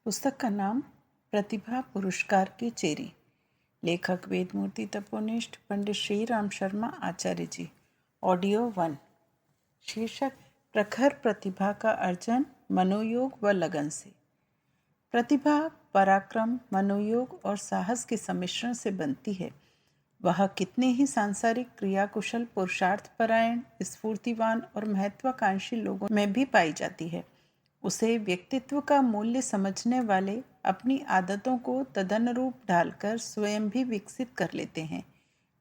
पुस्तक का नाम प्रतिभा पुरस्कार की चेरी। लेखक वेदमूर्ति तपोनिष्ठ पंडित श्री राम शर्मा आचार्य जी। ऑडियो 1। शीर्षक प्रखर प्रतिभा का अर्जन मनोयोग व लगन से। प्रतिभा पराक्रम, मनोयोग और साहस के सम्मिश्रण से बनती है। वह कितने ही सांसारिक क्रियाकुशल, पुरुषार्थपरायण, स्फूर्तिवान और महत्वाकांक्षी लोगों में भी पाई जाती है। उसे व्यक्तित्व का मूल्य समझने वाले अपनी आदतों को तदनुरूप ढालकर स्वयं भी विकसित कर लेते हैं।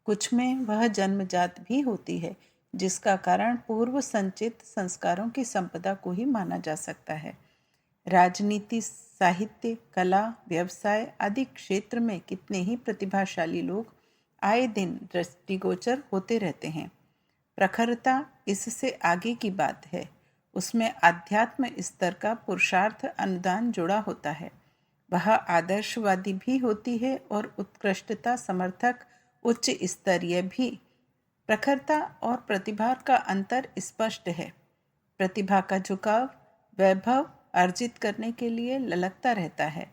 कुछ में वह जन्मजात भी होती है, जिसका कारण पूर्व संचित संस्कारों की संपदा को ही माना जा सकता है। राजनीति, साहित्य, कला, व्यवसाय आदि क्षेत्र में कितने ही प्रतिभाशाली लोग आए दिन दृष्टिगोचर होते रहते हैं। प्रखरता इससे आगे की बात है। उसमें आध्यात्म स्तर का पुरुषार्थ अनुदान जुड़ा होता है। वह आदर्शवादी भी होती है और उत्कृष्टता समर्थक उच्च स्तरीय भी। प्रखरता और प्रतिभा का अंतर स्पष्ट है। प्रतिभा का झुकाव वैभव अर्जित करने के लिए ललकता रहता है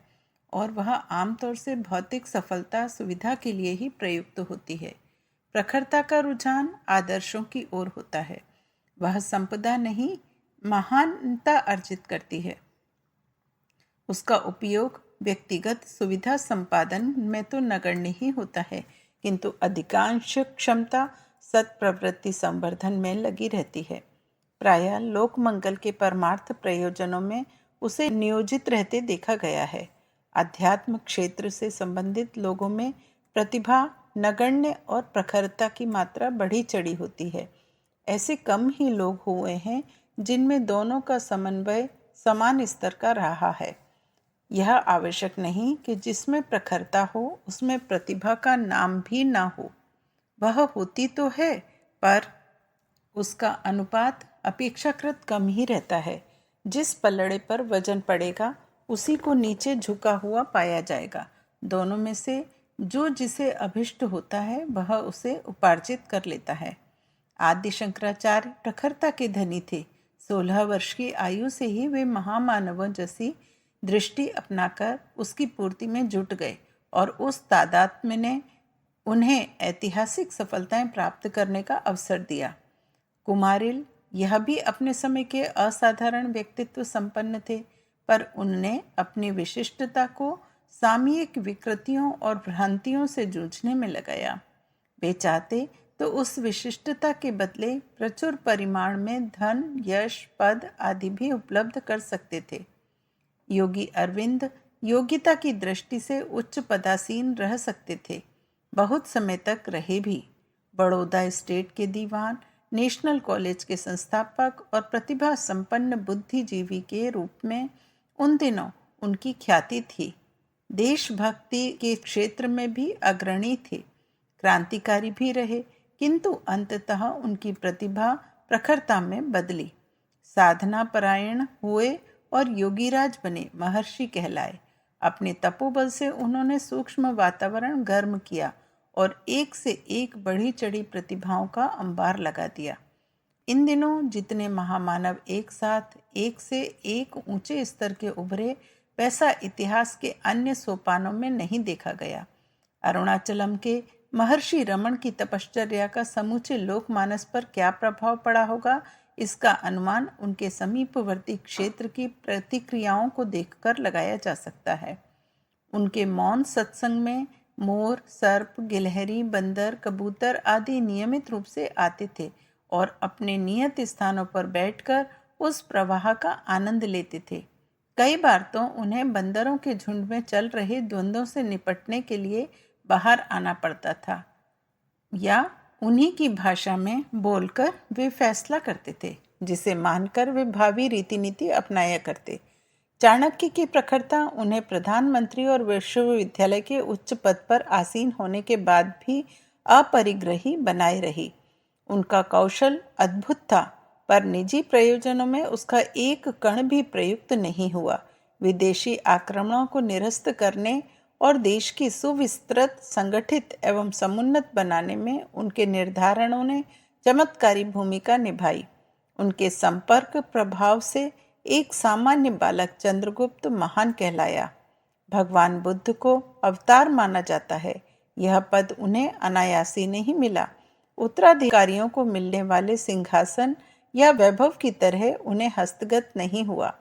और वह आमतौर से भौतिक सफलता सुविधा के लिए ही प्रयुक्त होती है। प्रखरता का रुझान आदर्शों की ओर होता है। वह संपदा नहीं, महानता अर्जित करती है। उसका उपयोग व्यक्तिगत सुविधा संपादन में तो नगण्य ही होता है, किंतु अधिकांश क्षमता सत्प्रवृत्ति संवर्धन में लगी रहती है। प्रायः लोक मंगल के परमार्थ प्रयोजनों में उसे नियोजित रहते देखा गया है। अध्यात्म क्षेत्र से संबंधित लोगों में प्रतिभा नगण्य और प्रखरता की मात्रा बढ़ी चढ़ी होती है। ऐसे कम ही लोग हुए हैं जिनमें दोनों का समन्वय समान स्तर का रहा है। यह आवश्यक नहीं कि जिसमें प्रखरता हो उसमें प्रतिभा का नाम भी ना हो। वह होती तो है, पर उसका अनुपात अपेक्षाकृत कम ही रहता है। जिस पलड़े पर वजन पड़ेगा उसी को नीचे झुका हुआ पाया जाएगा। दोनों में से जो जिसे अभिष्ट होता है वह उसे उपार्जित कर लेता है। आदि शंकराचार्य प्रखरता के धनी थे। 16 वर्ष की आयु से ही वे महामानवों जैसी दृष्टि अपनाकर उसकी पूर्ति में जुट गए और उस तादात्म्य ने उन्हें ऐतिहासिक सफलताएं प्राप्त करने का अवसर दिया। कुमारिल यह भी अपने समय के असाधारण व्यक्तित्व संपन्न थे, पर उनने अपनी विशिष्टता को सामयिक विकृतियों और भ्रांतियों से जूझने में लगाया। वे चाहते तो उस विशिष्टता के बदले प्रचुर परिमाण में धन, यश, पद आदि भी उपलब्ध कर सकते थे। योगी अरविंद योग्यता की दृष्टि से उच्च पदासीन रह सकते थे, बहुत समय तक रहे भी। बड़ौदा स्टेट के दीवान, नेशनल कॉलेज के संस्थापक और प्रतिभा संपन्न बुद्धिजीवी के रूप में उन दिनों उनकी ख्याति थी। देशभक्ति के क्षेत्र में भी अग्रणी थे, क्रांतिकारी भी रहे, किंतु अंततः उनकी प्रतिभा प्रखरता में बदली। साधना परायण हुए और योगीराज बने, महर्षि कहलाए। अपने तपोबल से उन्होंने सूक्ष्म वातावरण गर्म किया और एक से एक बढ़ी चढ़ी प्रतिभाओं का अंबार लगा दिया। इन दिनों जितने महामानव एक साथ एक से एक ऊंचे स्तर के उभरे, वैसा इतिहास के अन्य सोपानों में नहीं देखा गया। अरुणाचलम के महर्षि रमण की तपश्चर्या का समूचे लोकमानस पर क्या प्रभाव पड़ा होगा, इसका अनुमान उनके समीपवर्ती क्षेत्र की प्रतिक्रियाओं को देखकर लगाया जा सकता है। उनके मौन सत्संग में मोर, सर्प, गिलहरी, बंदर, कबूतर आदि नियमित रूप से आते थे और अपने नियत स्थानों पर बैठकर उस प्रवाह का आनंद लेते थे। कई बार तो उन्हें बंदरों के झुंड में चल रहे द्वंद्वों से निपटने के लिए बाहर आना पड़ता था, या उन्हीं की भाषा में बोलकर वे फैसला करते थे, जिसे मानकर वे भावी रीति नीति अपनाया करते। चाणक्य की प्रखरता उन्हें प्रधानमंत्री और विश्वविद्यालय के उच्च पद पर आसीन होने के बाद भी अपरिग्रही बनाए रही। उनका कौशल अद्भुत था, पर निजी प्रयोजनों में उसका एक कण भी प्रयुक्त नहीं हुआ। विदेशी आक्रमणों को निरस्त करने और देश की सुविस्तृत, संगठित एवं समुन्नत बनाने में उनके निर्धारणों ने चमत्कारी भूमिका निभाई। उनके संपर्क प्रभाव से एक सामान्य बालक चंद्रगुप्त महान कहलाया। भगवान बुद्ध को अवतार माना जाता है। यह पद उन्हें अनायासी नहीं मिला। उत्तराधिकारियों को मिलने वाले सिंहासन या वैभव की तरह उन्हें हस्तगत नहीं हुआ।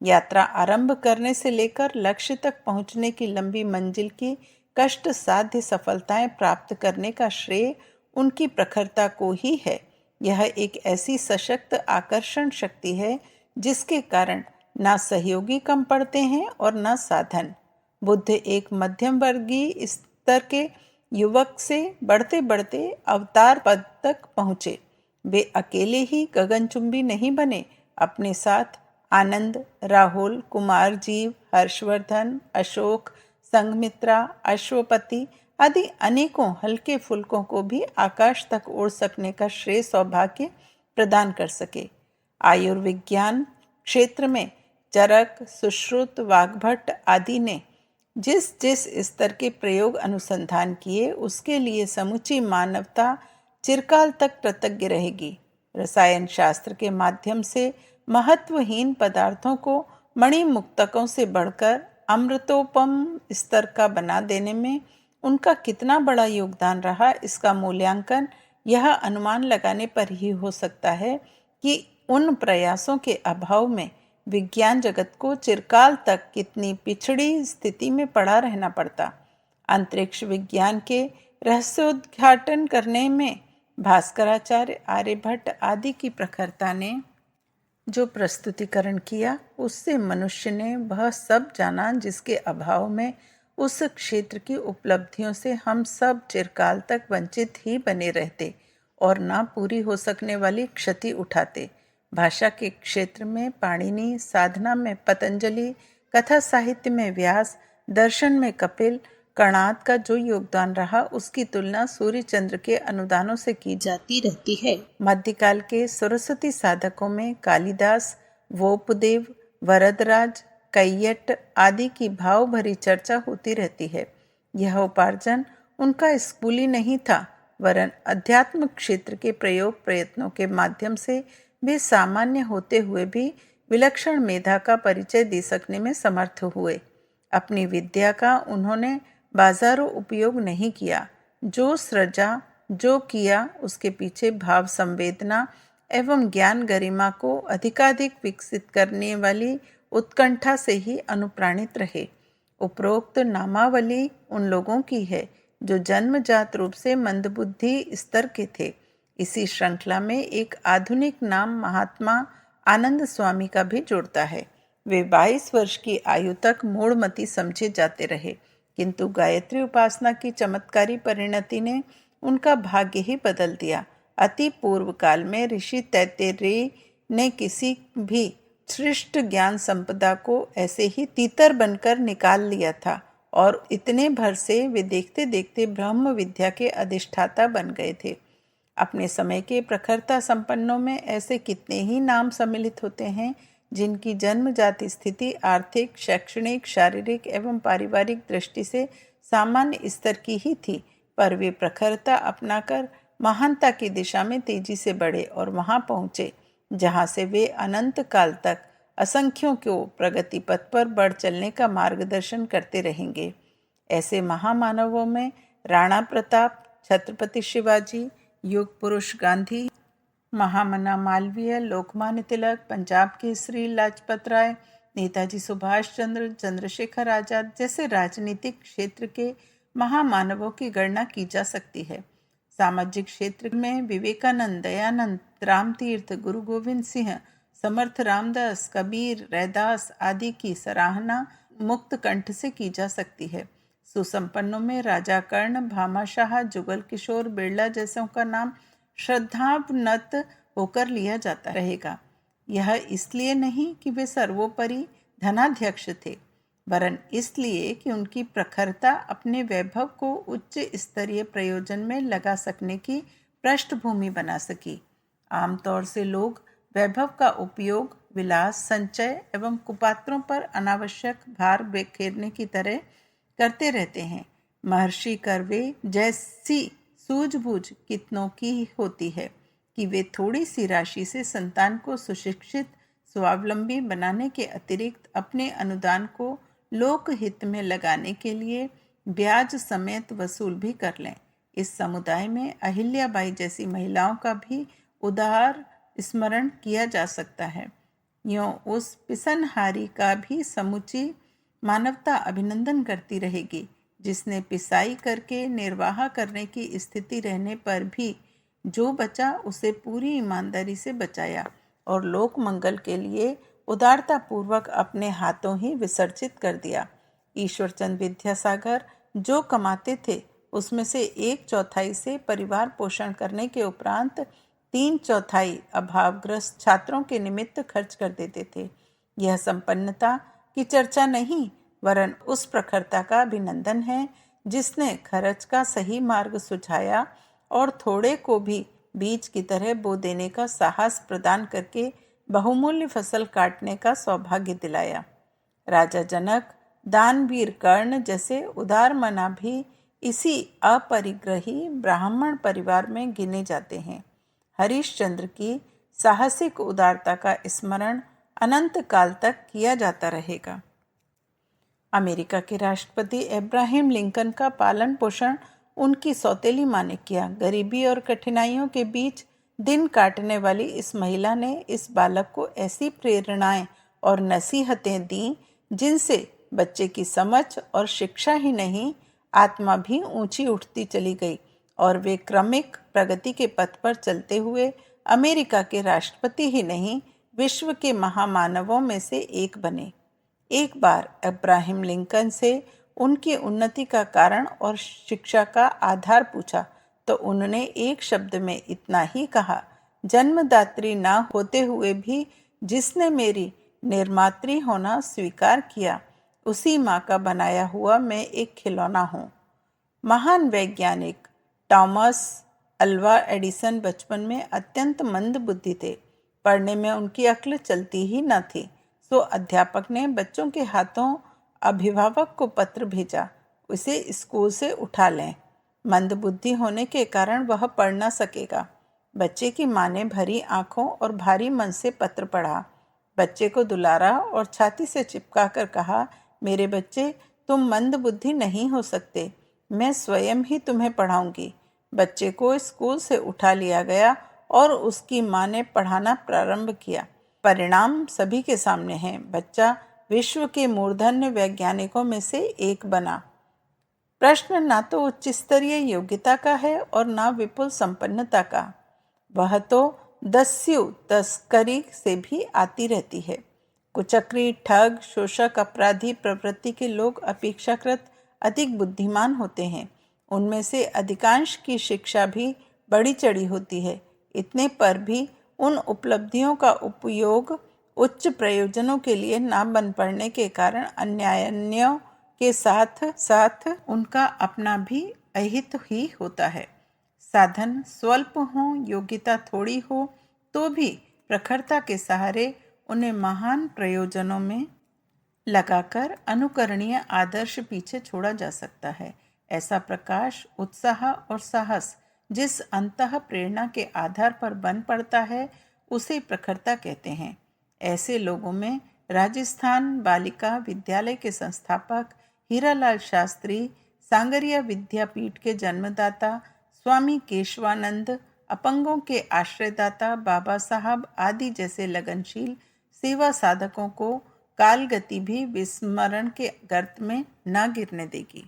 यात्रा आरंभ करने से लेकर लक्ष्य तक पहुंचने की लंबी मंजिल की कष्ट साध्य सफलताएं प्राप्त करने का श्रेय उनकी प्रखरता को ही है। यह एक ऐसी सशक्त आकर्षण शक्ति है जिसके कारण ना सहयोगी कम पड़ते हैं और न साधन। बुद्ध एक मध्यम वर्गीय स्तर के युवक से बढ़ते बढ़ते अवतार पद तक पहुँचे। वे अकेले ही गगनचुंबी नहीं बने, अपने साथ आनंद, राहुल, कुमारजीव, हर्षवर्धन, अशोक, संघमित्रा, अश्वपति आदि अनेकों हल्के फुल्कों को भी आकाश तक उड़ सकने का श्रेय सौभाग्य प्रदान कर सके। आयुर्विज्ञान क्षेत्र में चरक, सुश्रुत, वाग्भट आदि ने जिस जिस स्तर के प्रयोग अनुसंधान किए उसके लिए समूची मानवता चिरकाल तक कृतज्ञ रहेगी। रसायन शास्त्र के माध्यम से महत्वहीन पदार्थों को मणिमुक्तकों से बढ़कर अमृतोपम स्तर का बना देने में उनका कितना बड़ा योगदान रहा, इसका मूल्यांकन यह अनुमान लगाने पर ही हो सकता है कि उन प्रयासों के अभाव में विज्ञान जगत को चिरकाल तक कितनी पिछड़ी स्थिति में पड़ा रहना पड़ता। अंतरिक्ष विज्ञान के रहस्योद्घाटन करने में भास्कराचार्य, आर्यभट्ट आदि की प्रखरता ने जो प्रस्तुतिकरण किया उससे मनुष्य ने वह सब जाना जिसके अभाव में उस क्षेत्र की उपलब्धियों से हम सब चिरकाल तक वंचित ही बने रहते और ना पूरी हो सकने वाली क्षति उठाते। भाषा के क्षेत्र में पाणिनि, साधना में पतंजलि, कथा साहित्य में व्यास, दर्शन में कपिल, कणाद का जो योगदान रहा उसकी तुलना सूर्य चंद्र के अनुदानों से की जाती रहती है। मध्यकाल के सरस्वती साधकों में कालिदास, वोपदेव, वरदराज, कैयट आदि की भाव भरी चर्चा होती रहती है। यह उपार्जन उनका स्कूली नहीं था, वरन अध्यात्म क्षेत्र के प्रयोग प्रयत्नों के माध्यम से वे सामान्य होते हुए भी विलक्षण मेधा का परिचय दे सकने में समर्थ हुए। अपनी विद्या का उन्होंने बाजारों उपयोग नहीं किया। जो सृजा, जो किया, उसके पीछे भाव संवेदना एवं ज्ञान गरिमा को अधिकाधिक विकसित करने वाली उत्कंठा से ही अनुप्राणित रहे। उपरोक्त नामावली उन लोगों की है जो जन्मजात रूप से मंदबुद्धि स्तर के थे। इसी श्रृंखला में एक आधुनिक नाम महात्मा आनंद स्वामी का भी जुड़ता है। वे 22 वर्ष की आयु तक मूढ़मती समझे जाते रहे, किंतु गायत्री उपासना की चमत्कारी परिणति ने उनका भाग्य ही बदल दिया। अति पूर्व काल में ऋषि तैत्तिरीय ने किसी भी श्रेष्ठ ज्ञान संपदा को ऐसे ही तीतर बनकर निकाल लिया था और इतने भर से वे देखते देखते ब्रह्म विद्या के अधिष्ठाता बन गए थे। अपने समय के प्रखरता संपन्नों में ऐसे कितने ही नाम सम्मिलित होते हैं जिनकी जन्मजात स्थिति आर्थिक, शैक्षणिक, शारीरिक एवं पारिवारिक दृष्टि से सामान्य स्तर की ही थी, पर वे प्रखरता अपनाकर महानता की दिशा में तेजी से बढ़े और वहां पहुंचे जहां से वे अनंत काल तक असंख्यों को प्रगति पथ पर बढ़ चलने का मार्गदर्शन करते रहेंगे। ऐसे महामानवों में राणा प्रताप, छत्रपति शिवाजी, युग पुरुष गांधी, महामना मालवीय, लोकमान्य तिलक, पंजाब केसरी लाजपत राय, नेताजी सुभाष चंद्र, चंद्रशेखर आजाद जैसे राजनीतिक क्षेत्र के महामानवों की गणना की जा सकती है। सामाजिक क्षेत्र में विवेकानंद, दयानंद, रामतीर्थ, गुरु गोविंद सिंह, समर्थ रामदास, कबीर, रैदास आदि की सराहना मुक्त कंठ से की जा सकती है। सुसंपन्नों में राजा कर्ण, भामाशाह, जुगल किशोर, बिरला जैसों का नाम श्रद्धावनत होकर लिया जाता रहेगा। यह इसलिए नहीं कि वे सर्वोपरि धनाध्यक्ष थे, वरन इसलिए कि उनकी प्रखरता अपने वैभव को उच्च स्तरीय प्रयोजन में लगा सकने की पृष्ठभूमि बना सकी। आमतौर से लोग वैभव का उपयोग विलास, संचय एवं कुपात्रों पर अनावश्यक भार बिखेरने की तरह करते रहते हैं। महर्षि कर्वे जैसी सूझबूझ कितनों की होती है कि वे थोड़ी सी राशि से संतान को सुशिक्षित, स्वावलंबी बनाने के अतिरिक्त अपने अनुदान को लोकहित में लगाने के लिए ब्याज समेत वसूल भी कर लें। इस समुदाय में अहिल्याबाई जैसी महिलाओं का भी उदार स्मरण किया जा सकता है। यूँ उस पिसनहारी का भी समूची मानवता अभिनंदन करती रहेगी, जिसने पिसाई करके निर्वाह करने की स्थिति रहने पर भी जो बचा उसे पूरी ईमानदारी से बचाया और लोक मंगल के लिए उदारतापूर्वक अपने हाथों ही विसर्जित कर दिया। ईश्वरचंद विद्यासागर जो कमाते थे उसमें से 1/4 से परिवार पोषण करने के उपरांत 3/4 अभावग्रस्त छात्रों के निमित्त खर्च कर देते थे। यह संपन्नता की चर्चा नहीं वरन उस प्रखरता का अभिनंदन है जिसने खर्च का सही मार्ग सुझाया और थोड़े को भी बीज की तरह बो देने का साहस प्रदान करके बहुमूल्य फसल काटने का सौभाग्य दिलाया। राजा जनक, दानवीर कर्ण जैसे उदार मना भी इसी अपरिग्रही ब्राह्मण परिवार में गिने जाते हैं। हरिश्चंद्र की साहसिक उदारता का स्मरण अनंत काल तक किया जाता रहेगा। अमेरिका के राष्ट्रपति अब्राहम लिंकन का पालन पोषण उनकी सौतेली माँ ने किया। गरीबी और कठिनाइयों के बीच दिन काटने वाली इस महिला ने इस बालक को ऐसी प्रेरणाएं और नसीहतें दी जिनसे बच्चे की समझ और शिक्षा ही नहीं, आत्मा भी ऊंची उठती चली गई और वे क्रमिक प्रगति के पथ पर चलते हुए अमेरिका के राष्ट्रपति ही नहीं, विश्व के महामानवों में से एक बने। एक बार अब्राहम लिंकन से उनकी उन्नति का कारण और शिक्षा का आधार पूछा तो उन्होंने एक शब्द में इतना ही कहा, जन्मदात्री ना होते हुए भी जिसने मेरी निर्मात्री होना स्वीकार किया, उसी माँ का बनाया हुआ मैं एक खिलौना हूँ। महान वैज्ञानिक थॉमस अल्वा एडिसन बचपन में अत्यंत मंद बुद्धि थे। पढ़ने में उनकी अक्ल चलती ही न थी, सो अध्यापक ने बच्चों के हाथों अभिभावक को पत्र भेजा, उसे स्कूल से उठा लें। मंद बुद्धि होने के कारण वह पढ़ न सकेगा। बच्चे की माँ ने भरी आंखों और भारी मन से पत्र पढ़ा। बच्चे को दुलारा और छाती से चिपका कर कहा, मेरे बच्चे, तुम मंद बुद्धि नहीं हो सकते, मैं स्वयं ही तुम्हें पढ़ाऊंगी। बच्चे को स्कूल से उठा लिया गया और उसकी माँ ने पढ़ाना प्रारंभ किया। परिणाम सभी के सामने है। बच्चा विश्व के मूर्धन्य वैज्ञानिकों में से एक बना। प्रश्न ना तो उच्च स्तरीय योग्यता का है और ना विपुल संपन्नता का, वह तो दस्यु तस्करी से भी आती रहती है। कुचक्री, ठग, शोषक, अपराधी प्रवृत्ति के लोग अपेक्षाकृत अधिक बुद्धिमान होते हैं। उनमें से अधिकांश की शिक्षा भी बड़ी चढ़ी होती है। इतने पर भी उन उपलब्धियों का उपयोग उच्च प्रयोजनों के लिए ना बन पड़ने के कारण अन्यायों के साथ साथ उनका अपना भी अहित ही होता है। साधन स्वल्प हो, योग्यता थोड़ी हो, तो भी प्रखरता के सहारे उन्हें महान प्रयोजनों में लगाकर अनुकरणीय आदर्श पीछे छोड़ा जा सकता है। ऐसा प्रकाश, उत्साह और साहस जिस अंतः प्रेरणा के आधार पर बन पड़ता है, उसे प्रखरता कहते हैं। ऐसे लोगों में राजस्थान बालिका विद्यालय के संस्थापक हीरालाल शास्त्री, सांगरिया विद्यापीठ के जन्मदाता स्वामी केशवानंद, अपंगों के आश्रयदाता बाबा साहब आदि जैसे लगनशील सेवा साधकों को कालगति भी विस्मरण के गर्त में न गिरने देगी।